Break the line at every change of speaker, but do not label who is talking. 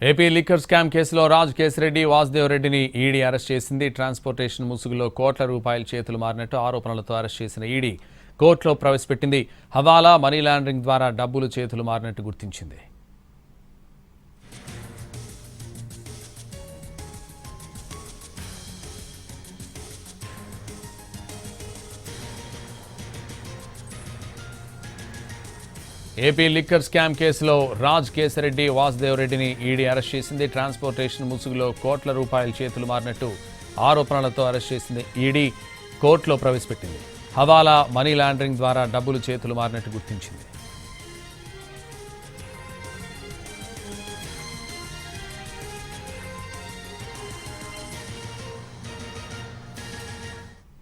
AP liquor scam కేసులో రాజ్ కేసిరెడ్డి వాసుదేవ్ రెడ్డిని ED arrest చేసింది. ట్రాన్స్పోర్టేషన్ ముసుగులో కోట్ల రూపాయల చేతులు మారినట్టు ఆరోపణలతో అరెస్ట్ చేసిన ఈడీ కోర్టులో ప్రవేశపెట్టింది. హవాలా, మనీ లాండరింగ్ ద్వారా డబ్బులు చేతులు మారినట్టు గుర్తించింది. ఏపీ లిక్కర్ స్కామ్ కేసులో రాజ్ కేసిరెడ్డి వాసుదేవ్ రెడ్డిని ఈడీ అరెస్ట్ చేసింది. ట్రాన్స్పోర్టేషన్ ముసుగులో కోట్ల రూపాయల చేతులు మారినట్టు ఆరోపణలతో అరెస్ట్ చేసింది ఈడీ కోర్టులో ప్రవేశపెట్టింది. హవాలా, మనీ లాండరింగ్ ద్వారా డబ్బులు చేతులు మారినట్టు గుర్తించింది.